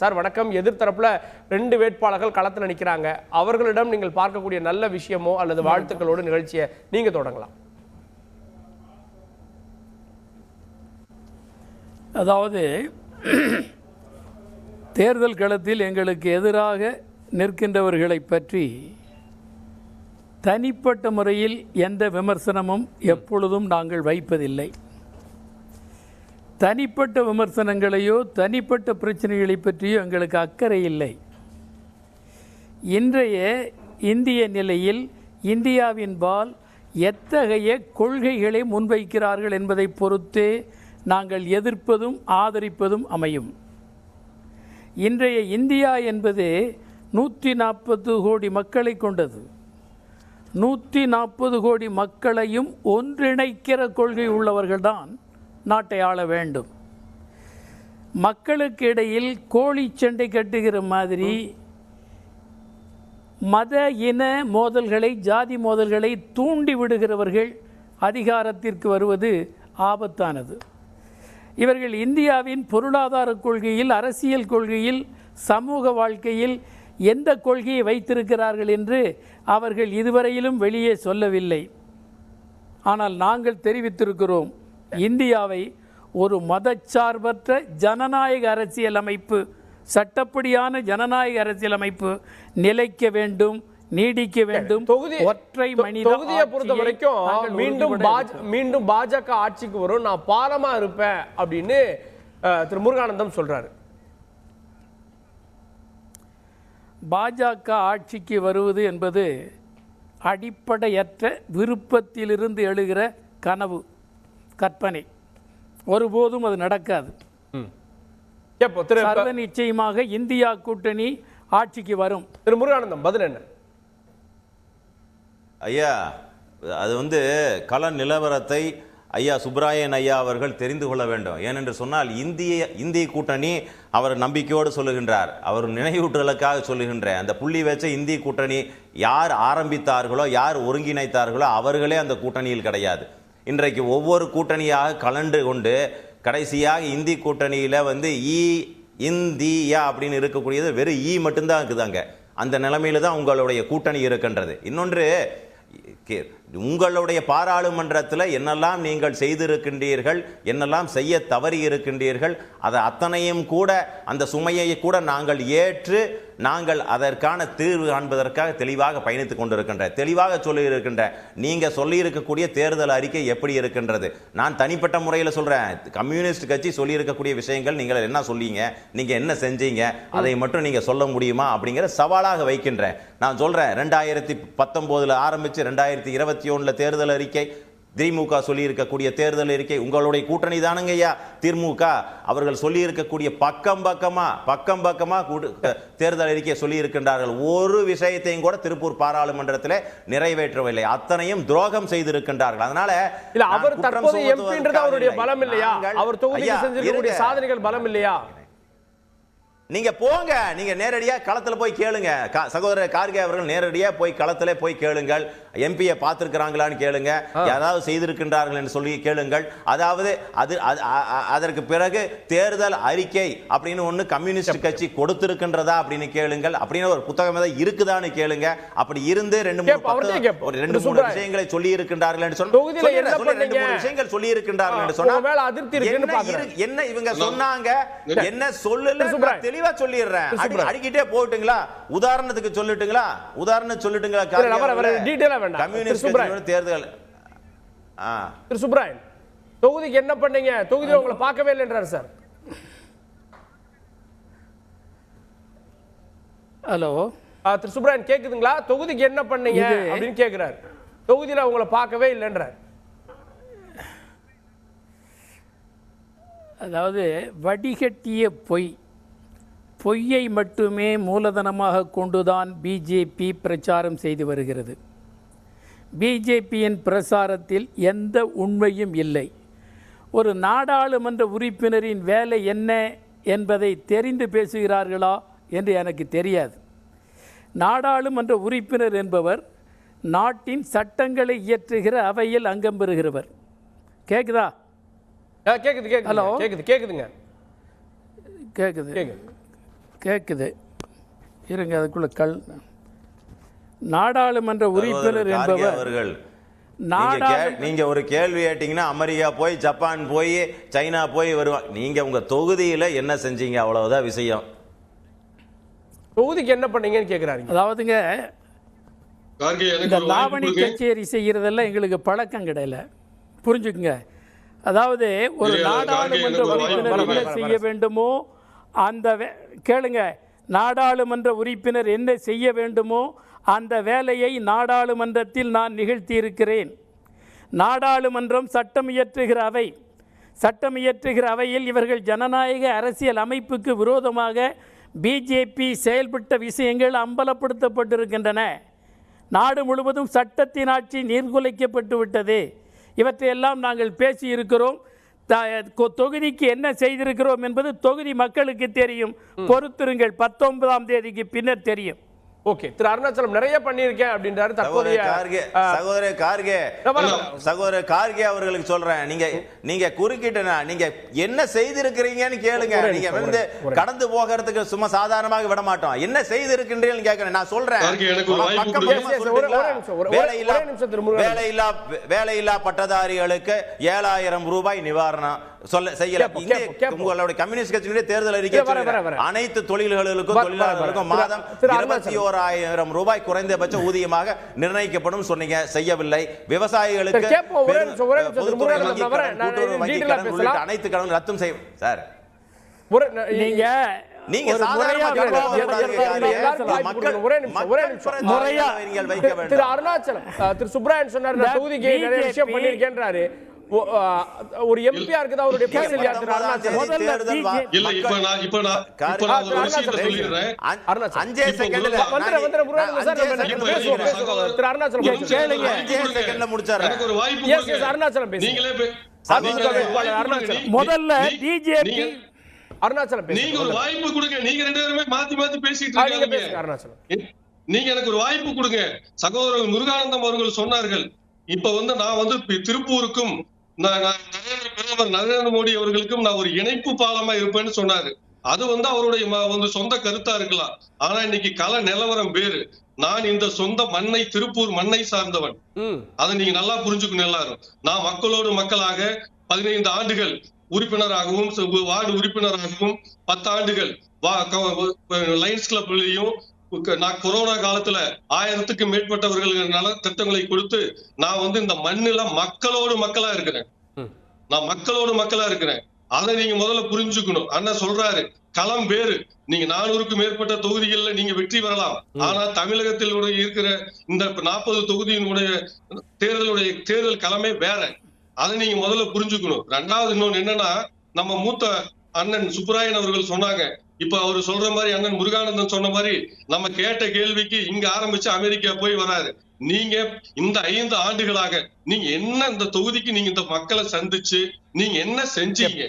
Sir வணக்கம். எதிர்த்தரப்புல 2 வேட்பாளர்கள் களத்தில் நிற்கிறாங்க. அவர்களிடம் நீங்கள் பார்க்கக்கூடிய நல்ல விஷயமோ அல்லது வாழ்த்துக்களோடு நிகழ்ச்சியை நீங்க தொடங்கலாம். அதாவது தேர்தல் களத்தில் எங்களுக்கு எதிராக நிற்கின்றவர்களை பற்றி தனிப்பட்ட முறையில் எந்த விமர்சனமும் எப்பொழுதும் நாங்கள் வைப்பதில்லை. தனிப்பட்ட விமர்சனங்களையோ தனிப்பட்ட பிரச்சனைகளை பற்றியோ எங்களுக்கு அக்கறை இல்லை. இன்றைய இந்திய நிலையில் இந்தியாவின்பால் எத்தகைய கொள்கைகளை முன்வைக்கிறார்கள் என்பதை பொறுத்தே நாங்கள் எதிர்ப்பதும் ஆதரிப்பதும் அமையும். இன்றைய இந்தியா என்பது 140 கோடி மக்களை கொண்டது. 140 கோடி மக்களையும் ஒன்றிணைக்கிற கொள்கை உள்ளவர்கள்தான் நாட்டை ஆள வேண்டும். மக்களுக்கு இடையில் கோழி சண்டை கட்டுகிற மாதிரி மத இன மோதல்களை ஜாதி மோதல்களை தூண்டி விடுகிறவர்கள் அதிகாரத்திற்கு வருவது ஆபத்தானது. இவர்கள் இந்தியாவின் பொருளாதார கொள்கையில், அரசியல் கொள்கையில், சமூக வாழ்க்கையில் எந்த கொள்கையை வைத்திருக்கிறார்கள் என்று அவர்கள் இதுவரையிலும் வெளியே சொல்லவில்லை. ஆனால் நாங்கள் தெரிவித்திருக்கிறோம், இந்தியாவை ஒரு மதச்சார்பற்ற ஜனநாயக அரசியல் அமைப்பு, சட்டப்படியான ஜனநாயக அரசியல் அமைப்பு நிலைக்க வேண்டும், நீடிக்க வேண்டும். ஒற்றை மனித தொகுதியை பொறுத்த வரைக்கும் மீண்டும் பாஜக ஆட்சிக்கு வரும், நான் பாலமா இருப்பேன் அப்படின்னு திரு முருகானந்தம் சொல்றாரு. பாஜக ஆட்சிக்கு வருவது என்பது அடிப்படையற்ற விருப்பத்திலிருந்து எழுகிற கனவு, கற்பனை. ஒருபோதும் அது நடக்காது. சர்வ நிச்சயமாக இந்தியா கூட்டணி ஆட்சிக்கு வரும். திரு முருகானந்தம் பதில் என்ன? ஐயா, அது கள நிலவரத்தை ஐயா சுப்ராயன் ஐயா அவர்கள் தெரிந்து கொள்ள வேண்டும். ஏனென்று சொன்னால் இந்திய கூட்டணி அவர் நம்பிக்கையோடு சொல்லுகின்றார், அவர் நினைவூட்டலுக்காக சொல்லுகின்ற அந்த புள்ளி வச்ச இந்திய கூட்டணி யார் ஆரம்பித்தார்களோ, யார் ஒருங்கிணைத்தார்களோ அவர்களே அந்த கூட்டணியில் கிடையாது. இன்றைக்கு ஒவ்வொரு கூட்டணியாக கலந்து கொண்டு கடைசியாக இந்திய கூட்டணியில் இந்தியா அப்படின்னு இருக்கக்கூடியது வெறும் மட்டும்தான் இருக்குதாங்க. அந்த நிலைமையில தான் உங்களுடைய கூட்டணி இருக்கின்றது. இன்னொன்று, உங்களுடைய பாராளுமன்றத்தில் என்னெல்லாம் நீங்கள் செய்திருக்கின்றீர்கள், என்னெல்லாம் செய்ய தவறி இருக்கின்றீர்கள், அதை அத்தனையும் கூட அந்த சுமையை கூட நாங்கள் ஏற்று நாங்கள் அதற்கான தீர்வு காண்பதற்காக தெளிவாக பயணித்துக் கொண்டிருக்கின்ற, தெளிவாக சொல்லி இருக்கின்ற, நீங்க சொல்லி இருக்கக்கூடிய தேர்தல் அறிக்கை எப்படி இருக்கின்றது? நான் தனிப்பட்ட முறையில் சொல்றேன், கம்யூனிஸ்ட் கட்சி சொல்லி இருக்கக்கூடிய விஷயங்கள் நீங்கள் என்ன சொல்லீங்க, நீங்க என்ன செஞ்சீங்க, அதை மட்டும் நீங்க சொல்ல முடியுமா அப்படிங்கிற சவாலாக வைக்கின்றேன். நான் சொல்றேன், 2019 ஆரம்பிச்சு 2021 தேர்தல் அறிக்கை, திமுக சொல்லி இருக்கக்கூடிய தேர்தல் அறிக்கை, உங்களுடைய கூட்டணி தானுங்க ஐயா திமுக. அவர்கள் சொல்லி இருக்கக்கூடிய பக்கம் பக்கமா தேர்தல் அறிக்கையை சொல்லி இருக்கின்றார்கள். ஒரு விஷயத்தையும் கூட திருப்பூர் பாராளுமன்றத்தில் நிறைவேற்றவில்லை. அத்தனையும் துரோகம் செய்திருக்கின்றார்கள். அதனால அவர் தற்போது எம்பின்றது அவருடைய பலம் இல்லையா? அவர் தொகுதியில் செஞ்சிருக்கக்கூடிய சாதனைகள் பலம் இல்லையா? நீங்க போங்க, நீங்க நேரடியா களத்துல போய் கேளுங்க. சகோதரர் கார்கே அவர்கள் நேரடியா போய் களத்துல போய் கேளுங்கள். எம்பியை பார்த்திருக்கிறாங்களான்னு கேளுங்க, ஏதாவது செய்திருக்கின்றார்கள் என்று சொல்லி கேளுங்கள். அதாவது அதற்கு பிறகு தேர்தல் அறிக்கை அப்படின்னு ஒண்ணு கம்யூனிஸ்ட் கட்சி கொடுத்திருக்கின்றதா அப்படின்னு கேளுங்கள். அப்படின்னு ஒரு புத்தகம் ஏதாவது இருக்குதான்னு கேளுங்க. அப்படி இருந்து 2-3 விஷயங்களை சொல்லி இருக்கின்றார்கள் என்று சொன்னா, 2-3 விஷயங்கள் சொல்லி இருக்கின்றார்கள் என்று சொன்னா என்ன இவங்க சொன்னாங்க, என்ன சொல்லல தெளிவா சொல்லிடுறேன். அடிக்கிட்டே போட்டுங்களா? உதாரணத்துக்கு சொல்லட்டுங்களா? தேர்தல் திரு சுப்ராயன் தொகுதிக்கு என்ன பண்ணீங்க? தொகுதியில் உங்களை பார்க்கவே இல்லை என்றார் சார். ஹலோ திரு சுப்ராயன் கேக்குதுங்களா? தொகுதிக்கு என்ன பண்ணீங்க அப்படின்னு கேட்கிறார். தொகுதியில் உங்களை பார்க்கவே இல்லைன்றார். அதாவது வடிகட்டிய பொய்யை மட்டுமே மூலதனமாக கொண்டுதான் பிஜேபி பிரச்சாரம் செய்து வருகிறது. பிஜேபியின் பிரச்சாரத்தில் எந்த உண்மையும் இல்லை. ஒரு நாடாளுமன்ற உறுப்பினரின் வேலை என்ன என்பதை தெரிந்து பேசுகிறார்களா என்று எனக்கு தெரியாது. நாடாளுமன்ற உறுப்பினர் என்பவர் நாட்டின் சட்டங்களை இயற்றுகிற அவையில் அங்கம் பெறுகிறவர். கேக்குதா? கேக்குது. ஹலோ, கேக்குதுங்க. கேக்குது. கேட்குது, இருங்க அதுக்குள்ள நாடாளுமன்ற உறுப்பினர் என்பவர் அவர்கள் நாடாளுமன்ற நீங்க ஒரு கேள்வி கேட்டீங்கன்னா அமெரிக்கா போய் ஜப்பான் போய் சைனா போய் வருவாங்க. நீங்க உங்க தொகுதியில என்ன செஞ்சீங்க, அவ்வளவுதான் விஷயம். தொகுதிக்கு என்ன பண்ணீங்கன்னு கேட்குறாருங்க. அதாவதுங்க, இந்த லாவணி கச்சேரி செய்யறதெல்லாம் எங்களுக்கு பழக்கம் கிடையாது, புரிஞ்சுக்குங்க. அதாவது ஒரு நாடாளுமன்ற உறுப்பினர் என்ன செய்ய வேண்டுமோ அந்த கேளுங்க, நாடாளுமன்ற உறுப்பினர் என்ன செய்ய வேண்டுமோ அந்த வேலையை நாடாளுமன்றத்தில் நான் நிகழ்த்தியிருக்கிறேன். நாடாளுமன்றம் சட்டம் இயற்றுகிற அவை. சட்டம் இயற்றுகிற அவையில் இவர்கள் ஜனநாயக அரசியல் அமைப்புக்கு விரோதமாக பிஜேபி செயல்பட்ட விஷயங்கள் அம்பலப்படுத்தப்பட்டிருக்கின்றன. நாடு முழுவதும் சட்டத்தின் ஆட்சி நீர்குலைக்கப்பட்டு விட்டது. இவற்றையெல்லாம் நாங்கள் பேசியிருக்கிறோம். தொகுதிக்கு என்ன செய்திருக்கிறோம் என்பது தொகுதி மக்களுக்கு தெரியும். பொறுத்திருங்கள், 19ஆம் தேதிக்கு பின்னர் தெரியும். ஓகே, திரு அருணாச்சலம் நிறைய பண்ணியிருக்கேன் அப்படின்றாரு. தற்போதைய சகோதரர் கார்கே அவர்களுக்கு சொல்றேன், நீங்க குறுக்கிட்டனா நீங்க என்ன செய்திருக்கிறீங்கன்னு கேளுங்க. நீங்க வந்து கடந்து போகிறதுக்கு சும்மா சாதாரணமாக விட மாட்டோம். என்ன செய்திருக்கின்றீங்கன்னு கேட்கிறேன். நான் சொல்றேன், வேலையில்லா பட்டதாரிகளுக்கு 7000 ரூபாய் நிவாரணம் செய்யல. உங்களுடைய கம்யூனிஸ்ட் கட்சியினுடைய தேர்தல் அறிக்கை அனைத்து தொழில்களுக்கும் தொழிலாளர்களுக்கும் மாதம் 21,000 ரூபாய் குறைந்தபட்ச ஊதியமாக நிர்ணயிக்கப்படும் சொன்னீங்க, செய்யவில்லை. விவசாயிகளுக்கு அனைத்து கடன் ரத்தும் செய்யும். சார் நீங்க திரு அருணாச்சலம், திரு சுப்ராயன் சொன்னார் தொகுதிக்கு நிறைய விஷயம் பண்ணிருக்கேன்றாரு. ஒரு எம்பியா இருக்குது அவருடைய பேசல் யார்? திரு அருணாச்சலம் இல்ல, இப்ப நான் ஒரு விஷயத்தை சொல்லிடுறேன். 5 செகண்ட்ல திரு அருணாச்சலம் கேளுங்க. 5 செகண்ட்ல முடிச்சாரு. எனக்கு ஒரு வாய்ப்பு அருணாச்சலம் பேசுங்க. நீங்களே முதல்ல பிஜேபி அருணாச்சலம் நீங்க ஒரு வாய்ப்பு கொடுங்க. நீங்க ரெண்டு பேருமே மாத்தி பேசிட்டு இருக்காங்க. அருணாச்சலம் நீங்க எனக்கு ஒரு வாய்ப்பு கொடுங்க. சகோதரர் முருகானந்தம் அவர்கள் சொன்னார்கள், இப்ப வந்து நான் வந்து திருப்பூருக்கும் பிரதமர் நரேந்திர மோடி அவர்களுக்கும் நான் ஒரு இணைப்பு பாலமா இருப்பேன்னு சொன்னாரு. அது வந்து அவருடைய வந்து சொந்த கருத்தா இருக்கலாம். ஆனா இன்னைக்கு கள நிலவரம் வேறு. நான் இந்த சொந்த மண்ணை, திருப்பூர் மண்ணை சார்ந்தவன். அதை நீங்க நல்லா புரிஞ்சுக்கணும் எல்லாரும். நான் மக்களோடு மக்களாக 15 ஆண்டுகள் உறுப்பினராகவும் வார்டு உறுப்பினராகவும் 10 ஆண்டுகள் லைன்ஸ் கிளப்லயும் நான் கொரோனா காலத்துல 1000க்கும் மேற்பட்டவர்களுக்கு நல திட்டங்களை கொடுத்து நான் வந்து இந்த மண்ணில மக்களோடு மக்களா இருக்கிறேன். நான் மக்களோடு மக்களா இருக்கிறேன். அதை நீங்க முதல்ல புரிஞ்சுக்கணும். அண்ணன் சொல்றாரு, களம் வேறு. நீங்க 400க்கும் மேற்பட்ட தொகுதிகள்ல நீங்க வெற்றி பெறலாம். ஆனா தமிழகத்தில் இருக்கிற இந்த 40 தொகுதியினுடைய தேர்தல் களமே வேற. அதை நீங்க முதல்ல புரிஞ்சுக்கணும். ரெண்டாவது இன்னொன்னு என்னன்னா, நம்ம மூத்த அண்ணன் சுப்ராயன் அவர்கள் சொன்னாங்க, இப்ப அவரு சொல்ற மாதிரி அண்ணன் முருகானந்தன் சொன்ன மாதிரி நம்ம கேட்ட கேள்விக்கு இங்க ஆரம்பிச்சு அமெரிக்கா போய் வராரு. நீங்க இந்த 5 ஆண்டுகளாக நீங்க என்ன இந்த தொகுதிக்கு நீங்க இந்த மக்களை சந்திச்சு நீங்க என்ன செஞ்சீங்க?